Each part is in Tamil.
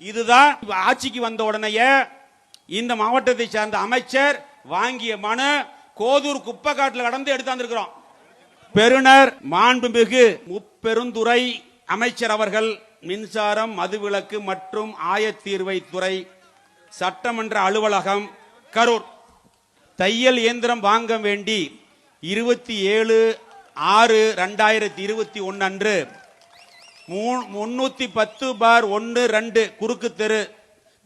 இதுதான் ஆட்சிக்கு வந்த உடனே இந்த மாவட்டத்தை சார்ந்த அமைச்சர் வாங்கிய மனு கோதூர் குப்பை காட்டில் கடந்து எடுத்தாந்துருக்கிறோம். பெருனர் மாண்புமிகு முப்பெருந்துறை அமைச்சர் அவர்கள் மின்சாரம், மதுவிலக்கு மற்றும் ஆயத்தீர்வை துறை, சட்டமன்ற அலுவலகம், கரூர் தையல் இயந்திரம் வாங்க வேண்டி 27/6/2021 அன்று 310/1-2 குறுக்கு தெரு,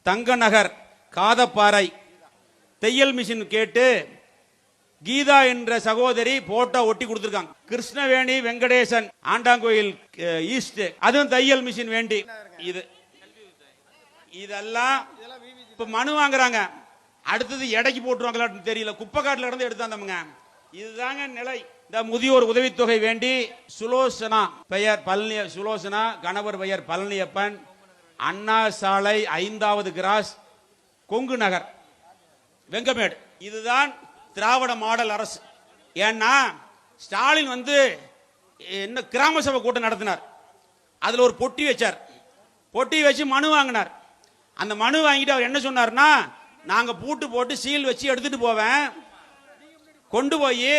தங்க நகர், காதப்பாறை தையல் மிஷின் கேட்டு கீதா என்ற சகோதரி போட்டோ ஒட்டி கொடுத்திருக்காங்க. கிருஷ்ணவேணி வெங்கடேசன் ஆண்டாங்கோயில் ஈஸ்ட், அதுவும் தையல் மிஷின் வேண்டி. இதெல்லாம் இப்ப மனு வாங்குறாங்க. அடுத்தது எடைக்கு போட்டுருவாங்களான்னு தெரியல. குப்பை காட்டில் இருந்து எடுத்தாந்தவங்க. இதுதாங்க நிலை. இந்த முதியோர் உதவித்தொகை வேண்டி சுலோசனா பெயர் சுலோசனா, கணவர் பெயர் பழனியப்பன், அண்ணா சாலை 5வது கிராஸ், கொங்கு நகர், வெங்கமேடு. இதுதான் திராவிட மாடல் அரசு. ஏன்னா ஸ்டாலின் என்ன கிராம சபை கூட்டம் நடத்தினார். அதுல ஒரு பொட்டி வச்சார். பொட்டி வச்சு மனு வாங்கினார். அந்த மனு வாங்கிட்டு அவர் என்ன சொன்னார்னா, நாங்க பூட்டு போட்டு சீல் வச்சு எடுத்துட்டு போவேன், கொண்டு போய்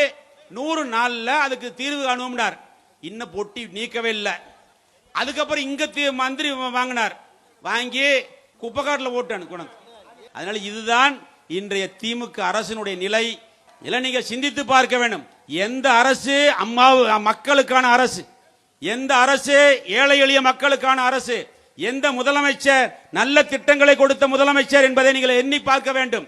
100 நாள்ல அதுக்கு தீர்வு காணும்னார். இன்னும் பொட்டி நீக்கவே இல்லை. அதுக்கப்புறம் இங்க மந்திரி வாங்கினார். வாங்கி குப்பைக்காட்டில் போட்டு அனுக்கணும். அதனால இதுதான் இன்றைய திமுக அரசினுடைய நிலை. நீங்க சிந்தித்து பார்க்க வேண்டும். எந்த அரசு மக்களுக்கான அரசு, எந்த அரசு ஏழை எளிய மக்களுக்கான அரசு, எந்த முதலமைச்சர் நல்ல திட்டங்களை கொடுத்த முதலமைச்சர் என்பதை நீங்கள் எண்ணி பார்க்க வேண்டும்.